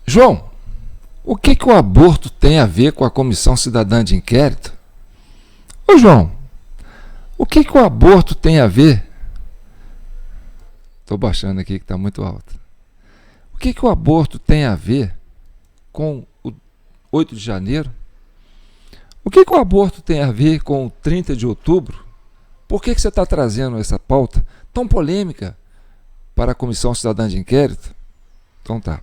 João, o que o aborto tem a ver com a Comissão Cidadã de Inquérito? Ô João, o que o aborto tem a ver? Estou baixando aqui que está muito alto. O que o aborto tem a ver com o 8 de janeiro? O que o aborto tem a ver com o 30 de outubro? Por que você está trazendo essa pauta tão polêmica para a Comissão Cidadã de Inquérito? Então tá.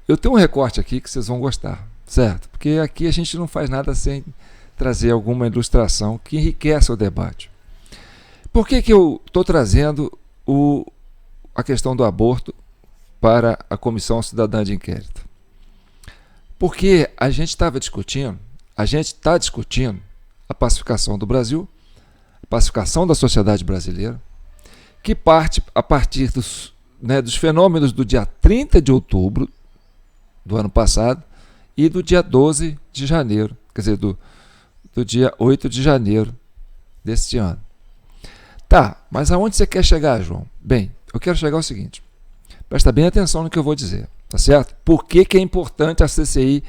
Eu tenho um recorte aqui que vocês vão gostar, certo? Porque aqui a gente não faz nada sem trazer alguma ilustração que enriquece o debate. Por que eu estou trazendo a questão do aborto para a Comissão Cidadã de Inquérito? Porque a gente está discutindo a pacificação do Brasil, a pacificação da sociedade brasileira, que parte a partir dos fenômenos do dia 30 de outubro do ano passado e do dia 12 de janeiro, quer dizer, do dia 8 de janeiro deste ano. Tá, mas aonde você quer chegar, João? Bem, eu quero chegar ao seguinte, presta bem atenção no que eu vou dizer, tá certo? Por que é importante a CCI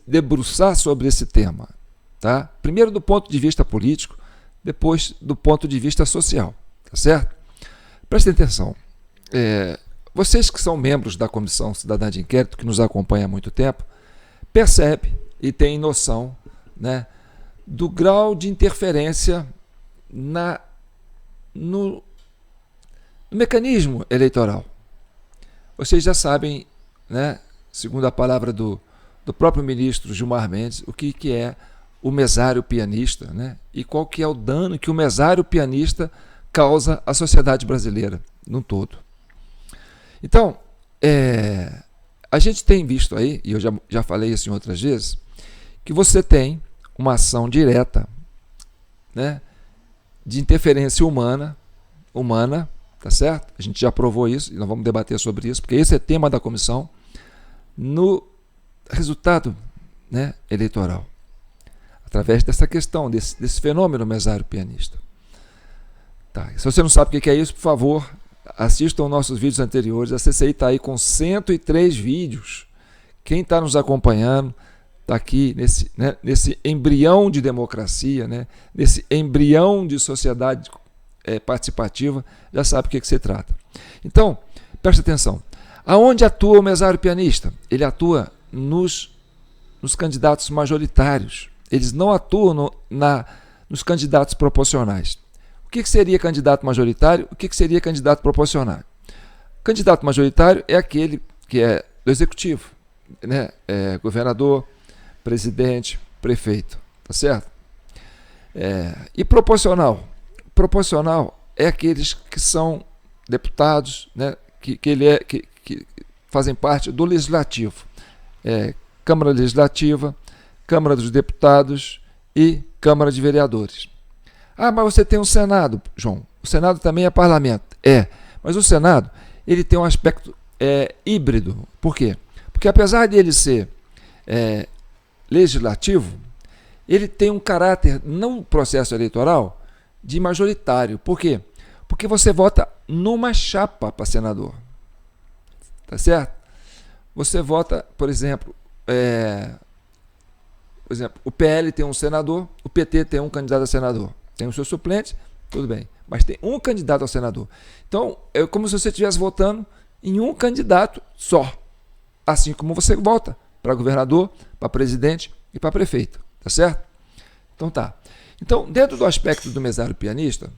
debruçar sobre esse tema? Tá? Primeiro do ponto de vista político, depois do ponto de vista social, tá certo? Prestem atenção. Vocês que são membros da Comissão Cidadã de Inquérito, que nos acompanham há muito tempo, percebem e têm noção, né, do grau de interferência no mecanismo eleitoral. Vocês já sabem, né, segundo a palavra do próprio ministro Gilmar Mendes, o que é o mesário pianista, né, e qual que é o dano que o mesário pianista causa à sociedade brasileira num todo. Então, a gente tem visto aí, e eu já falei isso em outras vezes, que você tem uma ação direta, né, de interferência humana, tá certo? A gente já provou isso, e nós vamos debater sobre isso, porque esse é tema da comissão, no resultado, né, eleitoral, através dessa questão, desse fenômeno mesário pianista. Tá. Se você não sabe o que é isso, por favor, assistam nossos vídeos anteriores. A CCI está aí com 103 vídeos. Quem está nos acompanhando está aqui nesse embrião de democracia, né, nesse embrião de sociedade participativa, já sabe o que se trata. Então, preste atenção. Aonde atua o mesário pianista? Ele atua nos candidatos majoritários. Eles não atuam nos candidatos proporcionais. O que seria candidato majoritário? O que seria candidato proporcional? Candidato majoritário é aquele que é do executivo, né? Governador, presidente, prefeito, tá certo? E proporcional? Proporcional é aqueles que são deputados, né? que fazem parte do legislativo. Câmara Legislativa, Câmara dos Deputados e Câmara de Vereadores. Ah, mas você tem um Senado, João. O Senado também é parlamento. Mas o Senado ele tem um aspecto híbrido. Por quê? Porque apesar de ele ser legislativo, ele tem um caráter, no processo eleitoral, de majoritário. Por quê? Porque você vota numa chapa para senador. Tá certo? Você vota, por exemplo, o PL tem um senador, o PT tem um candidato a senador. Tem o seu suplente, tudo bem, mas tem um candidato ao senador. Então, é como se você estivesse votando em um candidato só, assim como você vota para governador, para presidente e para prefeito, tá certo? Então tá. Então, dentro do aspecto do mesário pianista,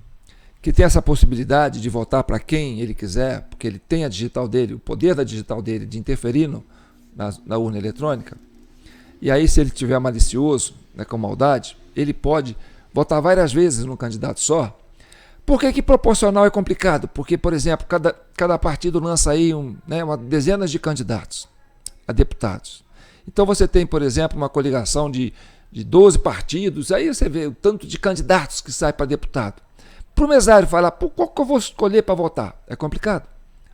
que tem essa possibilidade de votar para quem ele quiser, porque ele tem a digital dele, o poder da digital dele de interferir na urna eletrônica, e aí se ele tiver malicioso, né, com maldade, ele pode votar várias vezes num candidato só. Por que proporcional é complicado? Porque, por exemplo, cada partido lança aí dezenas de candidatos a deputados. Então você tem, por exemplo, uma coligação de 12 partidos, aí você vê o tanto de candidatos que sai para deputado. Para o mesário falar, qual que eu vou escolher para votar? É complicado,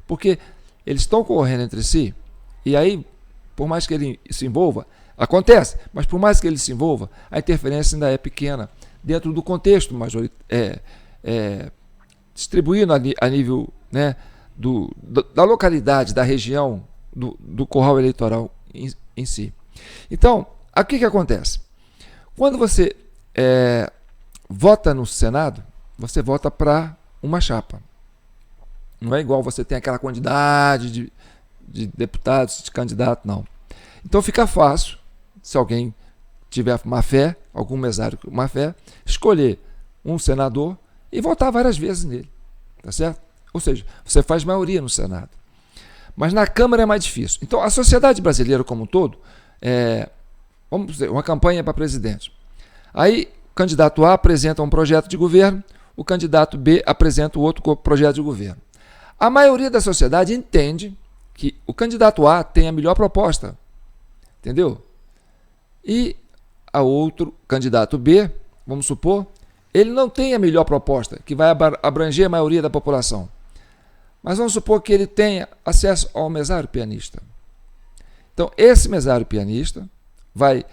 porque eles estão correndo entre si, e aí, por mais que ele se envolva, acontece, mas por mais que ele se envolva, a interferência ainda é pequena, dentro do contexto distribuindo a nível, né, da localidade, da região do curral eleitoral em si. Então, o que acontece? Quando você vota no Senado, você vota para uma chapa. Não é igual você tem aquela quantidade de deputados, de candidatos, não. Então fica fácil, se alguém tiver má fé, algum mesário com má fé, escolher um senador e votar várias vezes nele. Tá certo? Ou seja, você faz maioria no Senado. Mas na Câmara é mais difícil. Então a sociedade brasileira como um todo, vamos dizer, uma campanha para presidente. Aí o candidato A apresenta um projeto de governo, o candidato B apresenta o outro projeto de governo. A maioria da sociedade entende que o candidato A tem a melhor proposta, entendeu? E a outro candidato B, vamos supor, ele não tem a melhor proposta, que vai abranger a maioria da população. Mas vamos supor que ele tenha acesso ao mesário pianista. Então, esse mesário pianista vai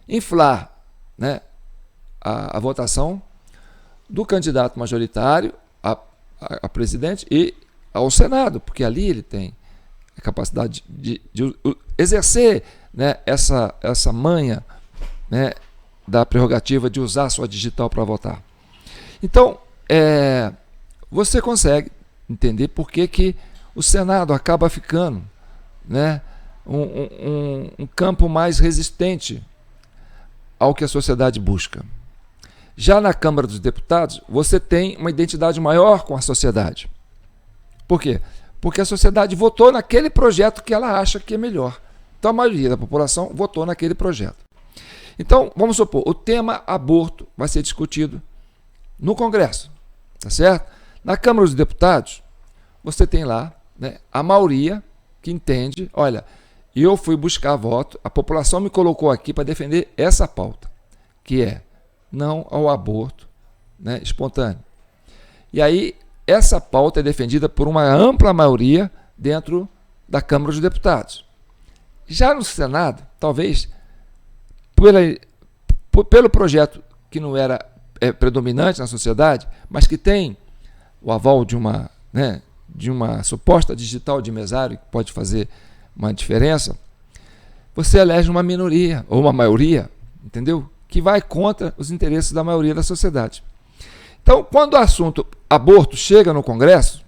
inflar, né, a votação do candidato majoritário a presidente e ao Senado, porque ali ele tem a capacidade de exercer, né, essa manha, né, da prerrogativa de usar a sua digital para votar. Então, você consegue entender por que o Senado acaba ficando, né, um campo mais resistente ao que a sociedade busca. Já na Câmara dos Deputados, você tem uma identidade maior com a sociedade. Por quê? Porque a sociedade votou naquele projeto que ela acha que é melhor. Então a maioria da população votou naquele projeto. Então, vamos supor, o tema aborto vai ser discutido no Congresso, tá certo? Na Câmara dos Deputados, você tem lá, né, a maioria que entende, olha, eu fui buscar voto, a população me colocou aqui para defender essa pauta, que é não ao aborto, né, espontâneo. E aí, essa pauta é defendida por uma ampla maioria dentro da Câmara dos Deputados. Já no Senado, talvez, pelo projeto que não era predominante na sociedade, mas que tem o aval de uma suposta digital de mesário que pode fazer uma diferença, você elege uma minoria ou uma maioria, entendeu? Que vai contra os interesses da maioria da sociedade. Então, quando o assunto aborto chega no Congresso,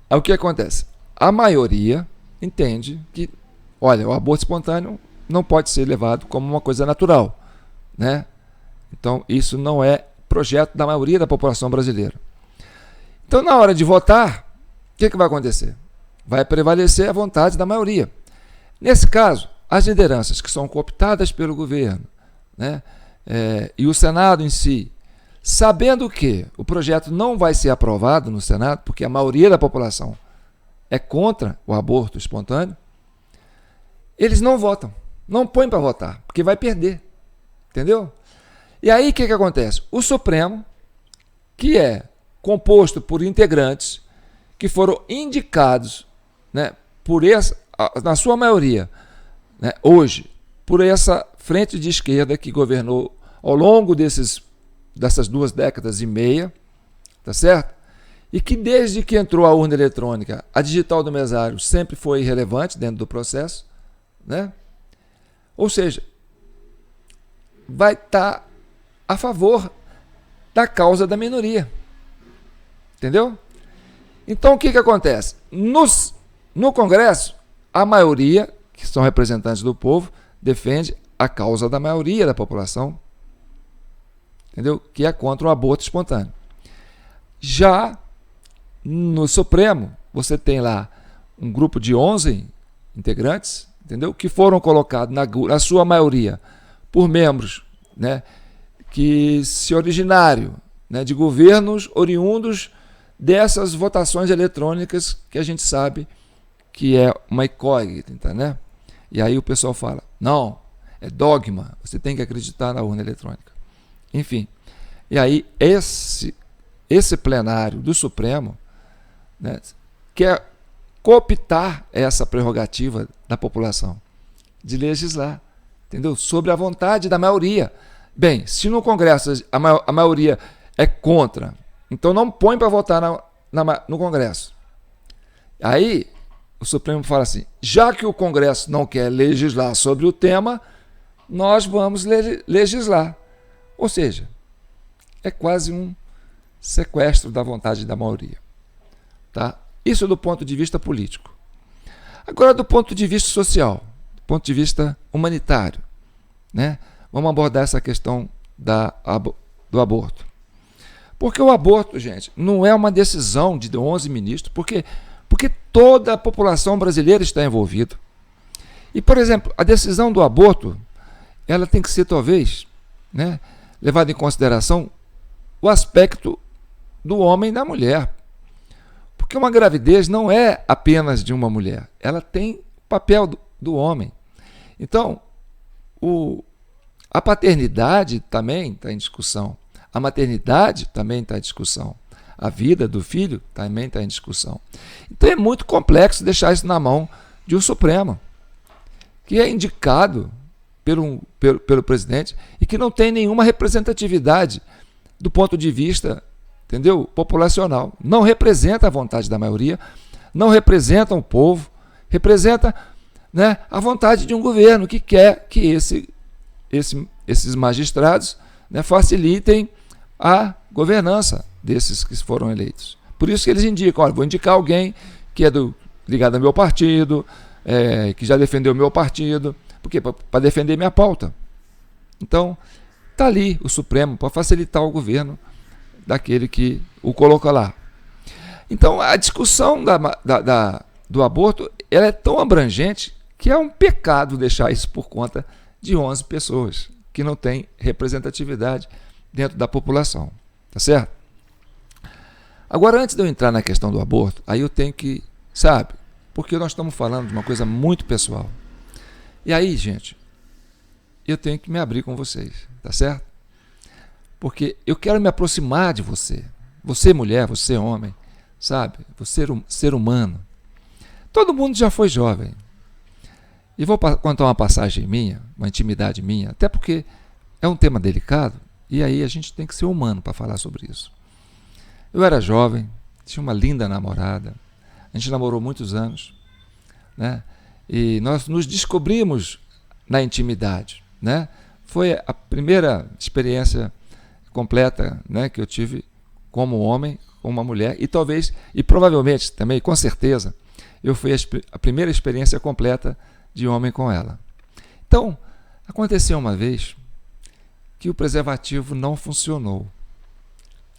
o que acontece? A maioria entende que, olha, o aborto espontâneo não pode ser levado como uma coisa natural, né? Então, isso não é projeto da maioria da população brasileira. Então, na hora de votar, o que vai acontecer? Vai prevalecer a vontade da maioria. Nesse caso, as lideranças que são cooptadas pelo governo, né, e o Senado em si, sabendo que o projeto não vai ser aprovado no Senado, porque a maioria da população é contra o aborto espontâneo, eles não votam, não põem para votar, porque vai perder, entendeu? E aí o que acontece? O Supremo, que é composto por integrantes que foram indicados, né, na sua maioria, né, hoje, por essa frente de esquerda que governou ao longo dessas 2 décadas e meia, tá certo? E que desde que entrou a urna eletrônica, a digital do mesário sempre foi irrelevante dentro do processo, né? Ou seja, vai estar a favor da causa da minoria. Entendeu? Então o que acontece? No Congresso, a maioria, que são representantes do povo, defende a causa da maioria da população, entendeu? Que é contra o aborto espontâneo. Já no Supremo, você tem lá um grupo de 11 integrantes, entendeu? Que foram colocados na sua maioria por membros, né, que se originaram, né, de governos oriundos dessas votações eletrônicas que a gente sabe que é uma incógnita, né? E aí o pessoal fala, não, é dogma, você tem que acreditar na urna eletrônica. Enfim, e aí esse plenário do Supremo, né, quer cooptar essa prerrogativa da população de legislar, entendeu? Sobre a vontade da maioria. Bem, se no Congresso a maioria é contra, então não põe para votar no Congresso. Aí, o Supremo fala assim, já que o Congresso não quer legislar sobre o tema, nós vamos legislar. Ou seja, é quase um sequestro da vontade da maioria. Tá? Isso do ponto de vista político. Agora, do ponto de vista social, do ponto de vista humanitário, né? Vamos abordar essa questão do aborto. Porque o aborto, gente, não é uma decisão de 11 ministros, porque toda a população brasileira está envolvida. E, por exemplo, a decisão do aborto, ela tem que ser, talvez, né, levada em consideração o aspecto do homem e da mulher. Porque uma gravidez não é apenas de uma mulher, ela tem o papel do homem. Então, a paternidade também está em discussão, a maternidade também está em discussão, a vida do filho também está em discussão. Então é muito complexo deixar isso na mão de um Supremo, que é indicado pelo presidente e que não tem nenhuma representatividade do ponto de vista, entendeu, populacional. Não representa a vontade da maioria, não representa o povo, representa, né, a vontade de um governo que quer que esses magistrados, né, facilitem a governança desses que foram eleitos. Por isso que eles indicam, olha, vou indicar alguém que é ligado ao meu partido, que já defendeu o meu partido, porque para defender minha pauta. Então, está ali o Supremo para facilitar o governo daquele que o coloca lá. Então, a discussão do aborto, ela é tão abrangente que é um pecado deixar isso por conta de 11 pessoas que não têm representatividade dentro da população. Tá certo? Agora, antes de eu entrar na questão do aborto, aí eu tenho que, sabe, porque nós estamos falando de uma coisa muito pessoal. E aí, gente, eu tenho que me abrir com vocês, tá certo? Porque eu quero me aproximar de você. Você mulher, você homem, sabe? Você ser humano. Todo mundo já foi jovem. E vou contar uma passagem minha, uma intimidade minha, até porque é um tema delicado, e aí a gente tem que ser humano para falar sobre isso. Eu era jovem, tinha uma linda namorada, a gente namorou muitos anos, né? E nós nos descobrimos na intimidade, né? Foi a primeira experiência completa, né, que eu tive como homem, como uma mulher, e talvez, e provavelmente também, com certeza, eu fui a primeira experiência completa de homem com ela. Então, aconteceu uma vez que o preservativo não funcionou.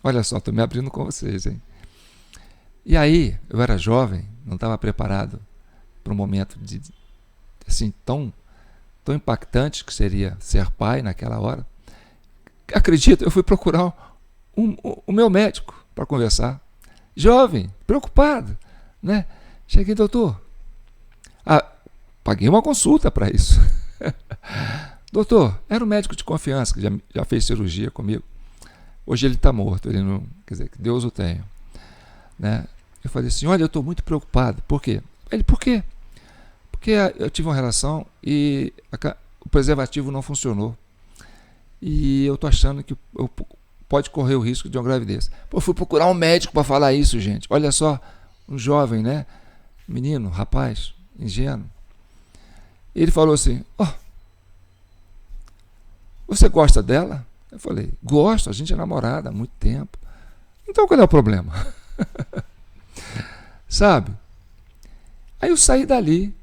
Olha só, estou me abrindo com vocês, hein? E aí, eu era jovem, não estava preparado para um momento assim, tão impactante que seria ser pai naquela hora. Acredito, eu fui procurar o meu médico para conversar. Jovem, preocupado, né? Cheguei, doutor. Paguei uma consulta para isso. Doutor, era um médico de confiança que já fez cirurgia comigo. Hoje ele está morto, ele não, quer dizer, que Deus o tenha. Né? Eu falei assim, olha, eu estou muito preocupado. Por quê? Ele, por quê? Porque eu tive uma relação e o preservativo não funcionou. E eu estou achando que pode correr o risco de uma gravidez. Pô, eu fui procurar um médico para falar isso, gente. Olha só, um jovem, né? Menino, rapaz, ingênuo. Ele falou assim, você gosta dela? Eu falei, gosto, a gente é namorada há muito tempo. Então qual é o problema? Sabe? Aí eu saí dali,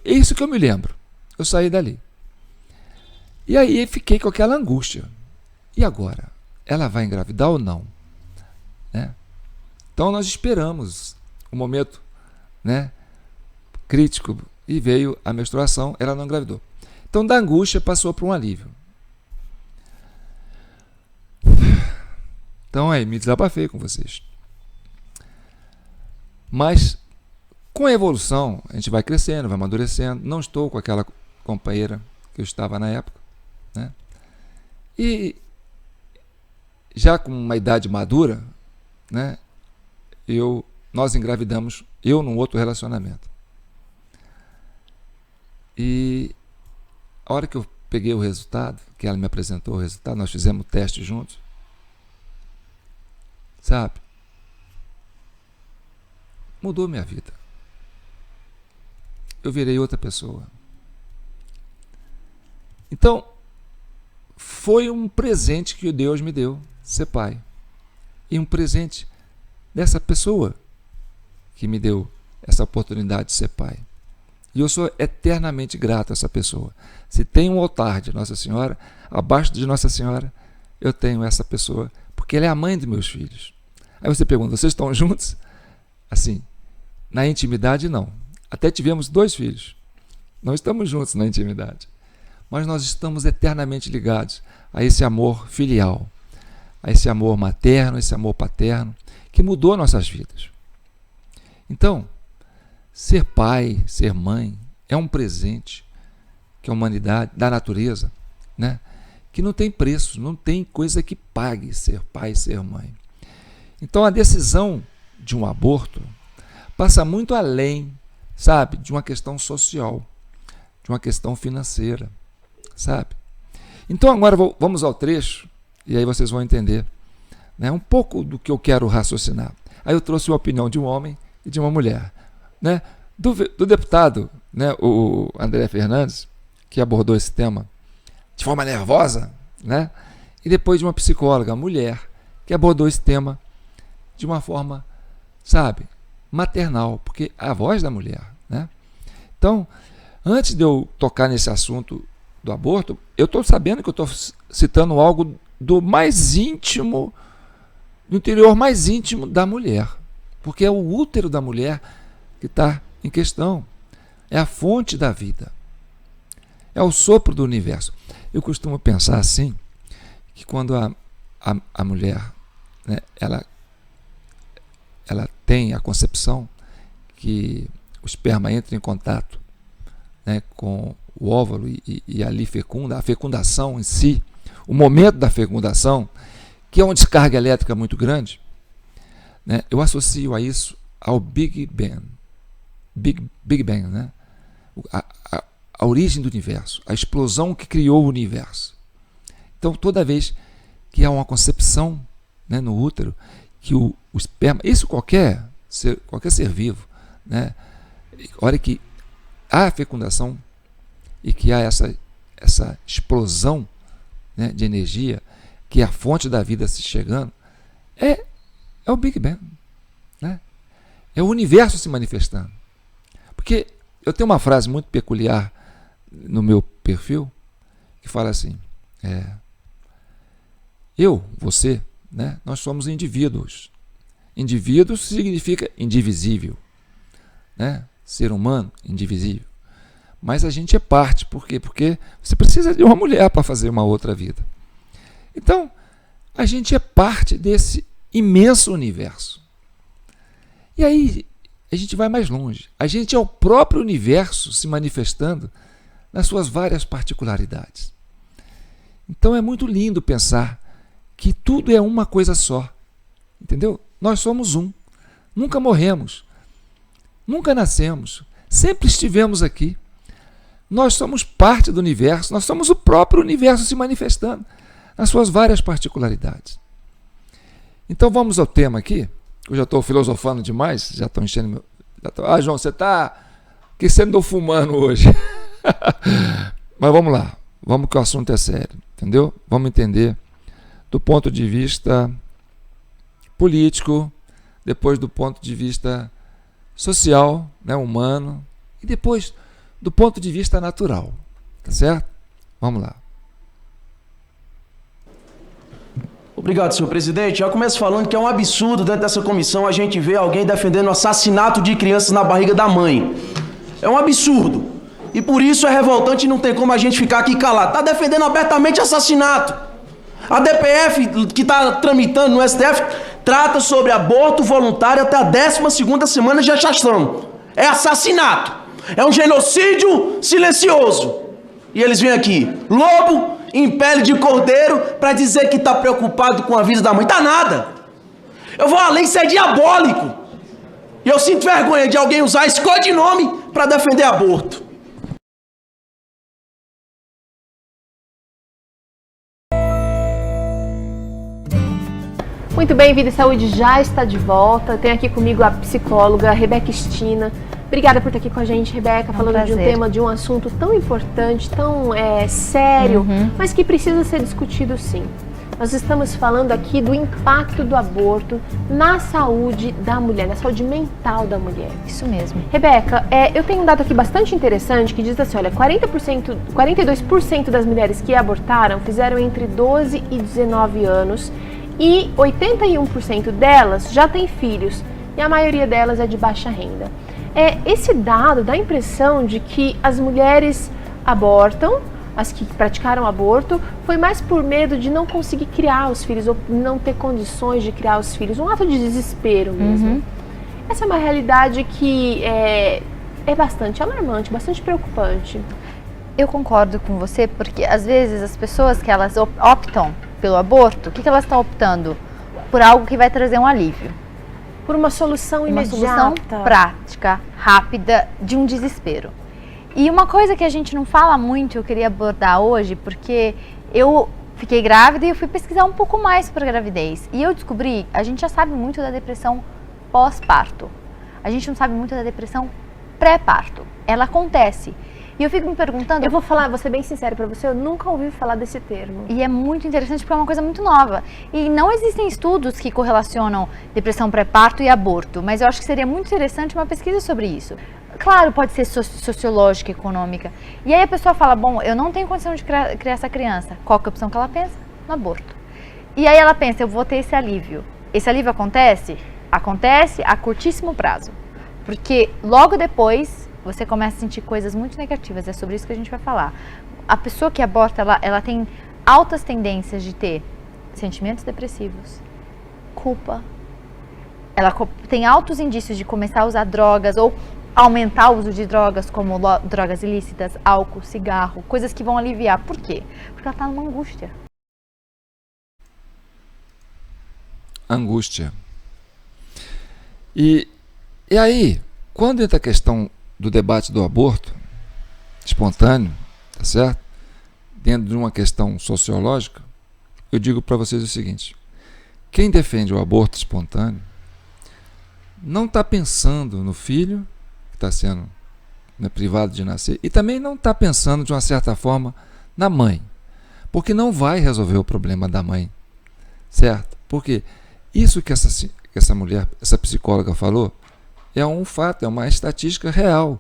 é isso que eu me lembro. Eu saí dali. E aí fiquei com aquela angústia. E agora? Ela vai engravidar ou não? Né? Então nós esperamos o momento, né, crítico, e veio a menstruação, ela não engravidou. Então da angústia passou para um alívio. Então aí, me desabafei com vocês. Mas com a evolução, a gente vai crescendo, vai amadurecendo. Não estou com aquela companheira que eu estava na época, né? E já com uma idade madura, né, nós engravidamos, eu num outro relacionamento. E a hora que eu peguei o resultado, que ela me apresentou o resultado, nós fizemos o teste juntos, sabe? Mudou minha vida. eu virei outra pessoa. Então, foi um presente que Deus me deu, ser pai. E um presente dessa pessoa que me deu essa oportunidade de ser pai. E eu sou eternamente grato a essa pessoa. Se tem um altar de Nossa Senhora, abaixo de Nossa Senhora, eu tenho essa pessoa, porque ela é a mãe dos meus filhos. Aí você pergunta, vocês estão juntos? Assim, na intimidade não. Até tivemos 2 filhos. Não estamos juntos na intimidade. Mas nós estamos eternamente ligados a esse amor filial, a esse amor materno, esse amor paterno, que mudou nossas vidas. Então, ser pai, ser mãe, é um presente que a humanidade, da natureza, né, que não tem preço, não tem coisa que pague ser pai, ser mãe. Então, a decisão de um aborto passa muito além, sabe, de uma questão social, de uma questão financeira, sabe? Então, agora vamos ao trecho, e aí vocês vão entender, né, um pouco do que eu quero raciocinar. Aí eu trouxe uma opinião de um homem e de uma mulher, né? Do deputado, né, o André Fernandes, que abordou esse tema de forma nervosa, né? E depois de uma psicóloga, mulher, que abordou esse tema de uma forma, sabe, maternal, porque é a voz da mulher, né? Então, antes de eu tocar nesse assunto do aborto, eu estou sabendo que eu estou citando algo do mais íntimo, do interior mais íntimo da mulher, porque é o útero da mulher que está em questão, é a fonte da vida, é o sopro do universo. Eu costumo pensar assim, que quando a mulher, né, ela tem a concepção, que o esperma entra em contato, né, com o óvulo e ali fecunda, a fecundação em si, o momento da fecundação, que é uma descarga elétrica muito grande, né, eu associo a isso ao Big Bang, né? A origem do universo, a explosão que criou o universo. Então, toda vez que há uma concepção, né, no útero, que o esperma, isso qualquer ser vivo, né, a hora que há a fecundação e que há essa explosão, né, de energia, que é a fonte da vida se chegando, é o Big Bang, né? É o universo se manifestando. Porque eu tenho uma frase muito peculiar no meu perfil, que fala assim, você, né, nós somos indivíduos. Indivíduo significa indivisível, né? Ser humano, indivisível. Mas a gente é parte, por quê? Porque você precisa de uma mulher para fazer uma outra vida. Então, a gente é parte desse imenso universo. E aí, a gente vai mais longe. A gente é o próprio universo se manifestando nas suas várias particularidades. Então é muito lindo pensar que tudo é uma coisa só. Entendeu? Nós somos um. Nunca morremos. Nunca nascemos. Sempre estivemos aqui. Nós somos parte do universo. Nós somos o próprio universo se manifestando nas suas várias particularidades. Então vamos ao tema aqui. Eu já estou filosofando demais, já estou enchendo meu... João, você está... que você andou fumando hoje? Mas vamos lá, vamos que o assunto é sério, entendeu? Vamos entender do ponto de vista político, depois do ponto de vista social, né, humano, e depois do ponto de vista natural, tá certo? Vamos lá. Obrigado, senhor presidente. Já começo falando que é um absurdo dentro dessa comissão a gente ver alguém defendendo o assassinato de crianças na barriga da mãe. É um absurdo. E por isso é revoltante e não tem como a gente ficar aqui calado. Está defendendo abertamente assassinato. A DPF, que está tramitando no STF, trata sobre aborto voluntário até a 12ª semana de gestação. É assassinato. É um genocídio silencioso. E eles vêm aqui, lobo em pele de cordeiro, para dizer que está preocupado com a vida da mãe. Tá nada. Eu vou além, isso é diabólico. E eu sinto vergonha de alguém usar esse codinome para defender aborto. Muito bem, Vida e Saúde já está de volta. Tenho aqui comigo a psicóloga Rebeca Stina. Obrigada por estar aqui com a gente, Rebeca, falando de um tema, de um assunto tão importante, tão sério, mas que precisa ser discutido sim. Nós estamos falando aqui do impacto do aborto na saúde da mulher, na saúde mental da mulher. Isso mesmo. Rebeca, eu tenho um dado aqui bastante interessante que diz assim, olha, 42% das mulheres que abortaram fizeram entre 12 e 19 anos e 81% delas já têm filhos e a maioria delas é de baixa renda. Esse dado dá a impressão de que as mulheres abortam, as que praticaram aborto, foi mais por medo de não conseguir criar os filhos ou não ter condições de criar os filhos, um ato de desespero mesmo. Essa é uma realidade que é bastante alarmante, bastante preocupante. Eu concordo com você, porque às vezes as pessoas que elas optam pelo aborto, o que elas estão optando? Por algo que vai trazer um alívio. Por uma solução imediata. Uma solução prática, rápida, de um desespero. E uma coisa que a gente não fala muito, eu queria abordar hoje, porque eu fiquei grávida e eu fui pesquisar um pouco mais sobre a gravidez. E eu descobri, a gente já sabe muito da depressão pós-parto. A gente não sabe muito da depressão pré-parto. Ela acontece. E eu fico me perguntando... Eu vou ser bem sincera pra você, eu nunca ouvi falar desse termo. E é muito interessante porque é uma coisa muito nova. E não existem estudos que correlacionam depressão pré-parto e aborto, mas eu acho que seria muito interessante uma pesquisa sobre isso. Claro, pode ser sociológica, econômica. E aí a pessoa fala, bom, eu não tenho condição de criar essa criança. Qual que é a opção que ela pensa? No aborto. E aí ela pensa, eu vou ter esse alívio. Esse alívio acontece? Acontece a curtíssimo prazo. Porque logo depois... você começa a sentir coisas muito negativas, é sobre isso que a gente vai falar. A pessoa que aborta, ela tem altas tendências de ter sentimentos depressivos, culpa. Ela tem altos indícios de começar a usar drogas ou aumentar o uso de drogas, como drogas ilícitas, álcool, cigarro, coisas que vão aliviar. Por quê? Porque ela está numa angústia. Angústia. E aí, quando entra a questão do debate do aborto espontâneo, tá certo? Dentro de uma questão sociológica, eu digo para vocês o seguinte: quem defende o aborto espontâneo não está pensando no filho que está sendo privado de nascer e também não está pensando, de uma certa forma, na mãe, porque não vai resolver o problema da mãe, certo? Porque isso que essa mulher, essa psicóloga falou, é um fato, é uma estatística real.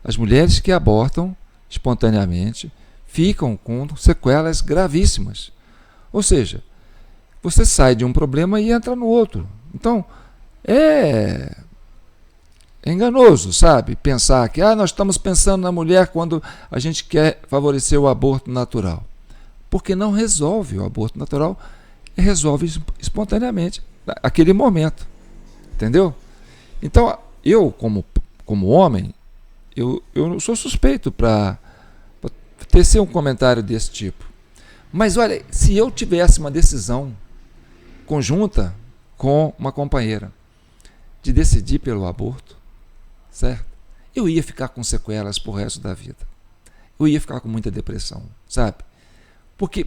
As mulheres que abortam espontaneamente ficam com sequelas gravíssimas. Ou seja, você sai de um problema e entra no outro. Então, é enganoso, sabe? Pensar que nós estamos pensando na mulher quando a gente quer favorecer o aborto natural. Porque não resolve o aborto natural, resolve espontaneamente, naquele momento. Entendeu? Então, eu, como homem, eu sou suspeito para tecer um comentário desse tipo. Mas olha, se eu tivesse uma decisão conjunta com uma companheira de decidir pelo aborto, certo? Eu ia ficar com sequelas pro resto da vida. Eu ia ficar com muita depressão, sabe? Porque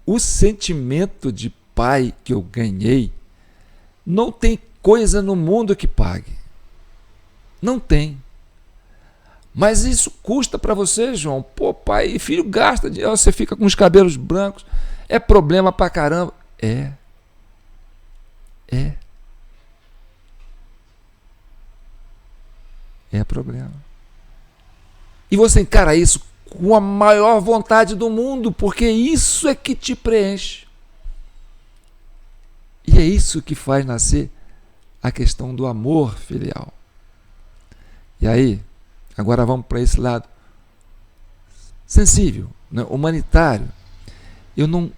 o sentimento de pai que eu ganhei não tem coisa no mundo que pague. Não tem. Mas isso custa para você, João. Pô, pai e filho gasta dinheiro, você fica com os cabelos brancos. É problema pra caramba. É. É problema. E você encara isso com a maior vontade do mundo, porque isso é que te preenche. E é isso que faz nascer a questão do amor filial. E aí, agora vamos para esse lado sensível, né, humanitário. Eu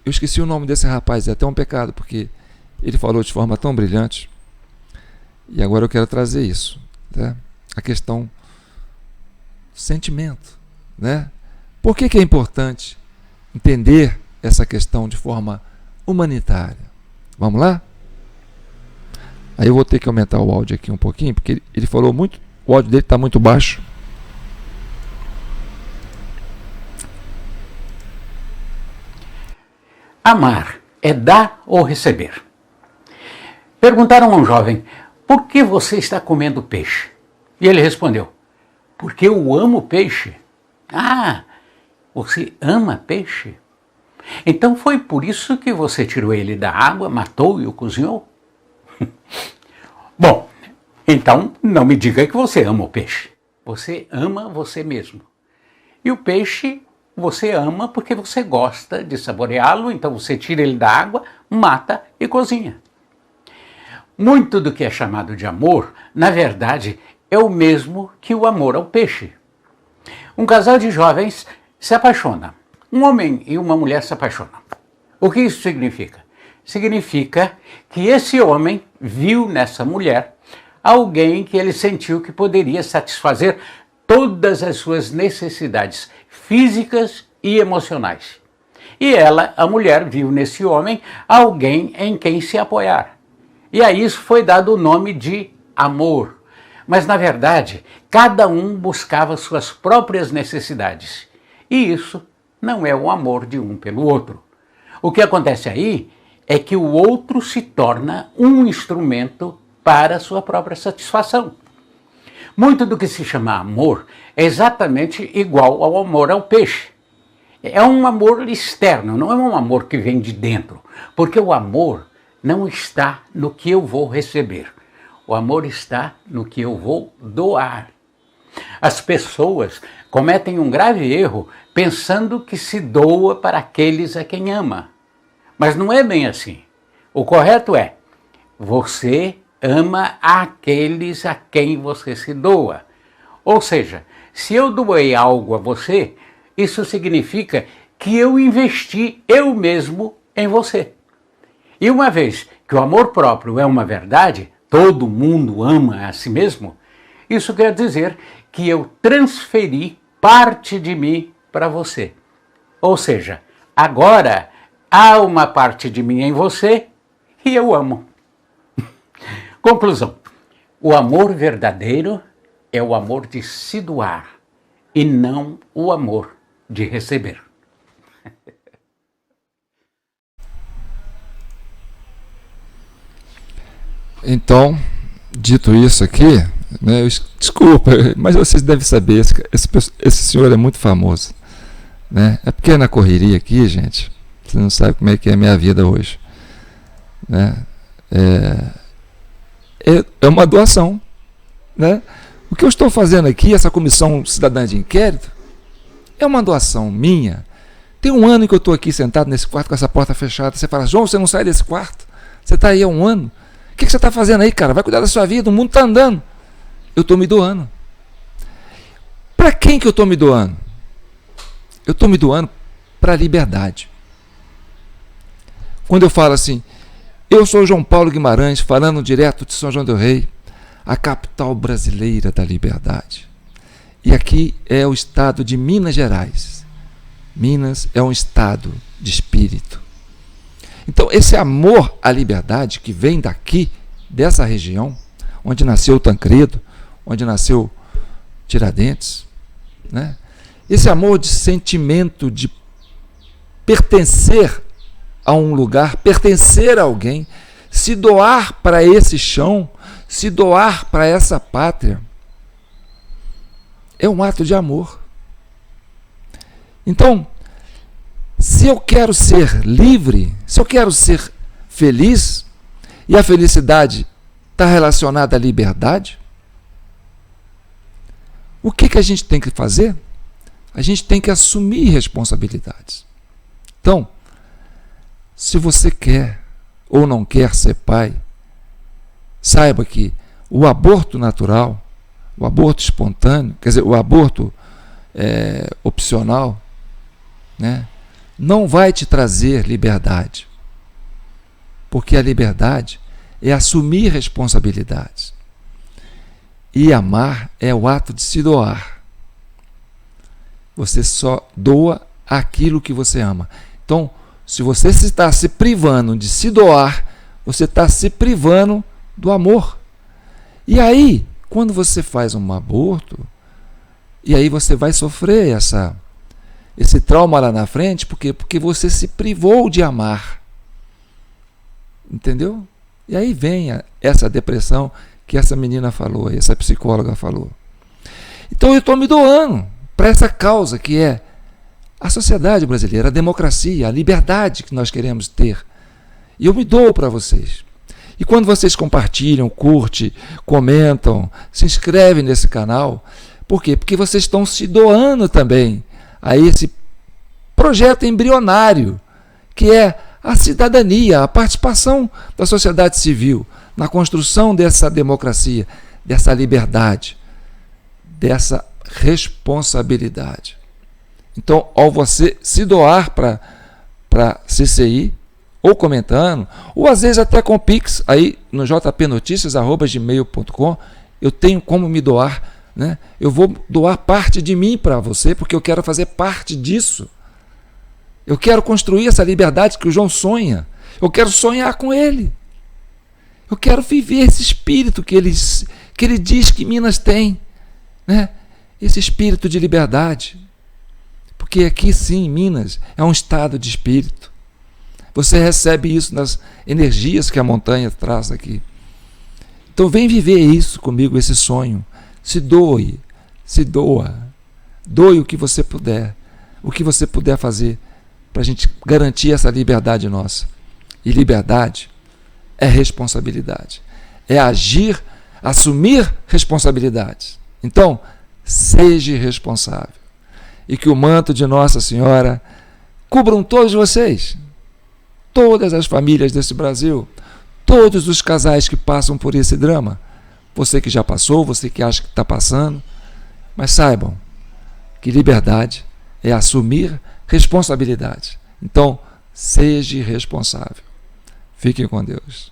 esqueci o nome desse rapaz, é até um pecado, porque ele falou de forma tão brilhante. E agora eu quero trazer isso, tá? A questão do sentimento, né? Por que é importante entender essa questão de forma humanitária? Vamos lá? Aí eu vou ter que aumentar o áudio aqui um pouquinho, porque ele falou muito, o áudio dele está muito baixo. Amar é dar ou receber. Perguntaram a um jovem, por que você está comendo peixe? E ele respondeu, porque eu amo peixe. Ah, você ama peixe? Então foi por isso que você tirou ele da água, matou e o cozinhou? Bom, então não me diga que você ama o peixe. Você ama você mesmo. E o peixe você ama porque você gosta de saboreá-lo, então você tira ele da água, mata e cozinha. Muito do que é chamado de amor, na verdade, é o mesmo que o amor ao peixe. Um casal de jovens se apaixona. Um homem e uma mulher se apaixonam. O que isso significa? Significa que esse homem viu nessa mulher alguém que ele sentiu que poderia satisfazer todas as suas necessidades físicas e emocionais. E ela, a mulher, viu nesse homem alguém em quem se apoiar. E a isso foi dado o nome de amor. Mas, na verdade, cada um buscava suas próprias necessidades. E isso não é o amor de um pelo outro. O que acontece aí é que o outro se torna um instrumento para a sua própria satisfação. Muito do que se chama amor é exatamente igual ao amor ao peixe. É um amor externo, não é um amor que vem de dentro, porque o amor não está no que eu vou receber. O amor está no que eu vou doar. As pessoas cometem um grave erro pensando que se doa para aqueles a quem ama. Mas não é bem assim. O correto é, você ama aqueles a quem você se doa. Ou seja, se eu doei algo a você, isso significa que eu investi eu mesmo em você. E uma vez que o amor próprio é uma verdade, todo mundo ama a si mesmo, isso quer dizer que eu transferi parte de mim para você. Ou seja, agora há uma parte de mim em você e eu amo. Conclusão. O amor verdadeiro é o amor de se doar e não o amor de receber. Então, dito isso aqui, né, desculpa, mas vocês devem saber, esse senhor é muito famoso. Né? É porque na correria aqui, gente, você não sabe como é que é a minha vida hoje. Né? É uma doação. Né? O que eu estou fazendo aqui, essa comissão cidadã de inquérito, é uma doação minha. Tem um ano que eu estou aqui sentado nesse quarto com essa porta fechada. Você fala, João, você não sai desse quarto? Você está aí há um ano? O que você está fazendo aí, cara? Vai cuidar da sua vida, o mundo está andando. Eu estou me doando. Para quem que eu estou me doando? Eu estou me doando para a liberdade. Quando eu falo assim, eu sou João Paulo Guimarães, falando direto de São João del Rei, a capital brasileira da liberdade. E aqui é o estado de Minas Gerais. Minas é um estado de espírito. Então, esse amor à liberdade que vem daqui, dessa região, onde nasceu Tancredo, onde nasceu Tiradentes, né? Esse amor de sentimento de pertencer a um lugar, pertencer a alguém, se doar para esse chão, se doar para essa pátria, é um ato de amor. Então, se eu quero ser livre, se eu quero ser feliz, e a felicidade está relacionada à liberdade, o que a gente tem que fazer? A gente tem que assumir responsabilidades. Então, se você quer ou não quer ser pai, saiba que o aborto natural, o aborto espontâneo, quer dizer, o aborto opcional, né, não vai te trazer liberdade. Porque a liberdade é assumir responsabilidades. E amar é o ato de se doar. Você só doa aquilo que você ama. Então, se você está se privando de se doar, você está se privando do amor. E aí, quando você faz um aborto, e aí você vai sofrer esse trauma lá na frente, porque você se privou de amar. Entendeu? E aí vem essa depressão que essa menina falou, essa psicóloga falou. Então eu estou me doando para essa causa que é a sociedade brasileira, a democracia, a liberdade que nós queremos ter. E eu me dou para vocês. E quando vocês compartilham, curtem, comentam, se inscrevem nesse canal, por quê? Porque vocês estão se doando também a esse projeto embrionário, que é a cidadania, a participação da sociedade civil na construção dessa democracia, dessa liberdade, dessa responsabilidade. Então, ao você se doar para CCI, ou comentando, ou às vezes até com Pix, aí no jpnoticias@gmail.com, eu tenho como me doar, né? Eu vou doar parte de mim para você, porque eu quero fazer parte disso. Eu quero construir essa liberdade que o João sonha. Eu quero sonhar com ele. Eu quero viver esse espírito que ele diz que Minas tem, né? Esse espírito de liberdade. Porque aqui sim, Minas é um estado de espírito. Você recebe isso nas energias que a montanha traz aqui. Então vem viver isso comigo, esse sonho. Se doe, se doa. Doe o que você puder fazer para a gente garantir essa liberdade nossa. E liberdade é responsabilidade. É agir, assumir responsabilidades. Então, seja responsável. E que o manto de Nossa Senhora cubram todos vocês. Todas as famílias desse Brasil, todos os casais que passam por esse drama, você que já passou, você que acha que está passando, mas saibam que liberdade é assumir responsabilidade. Então, seja responsável. Fiquem com Deus.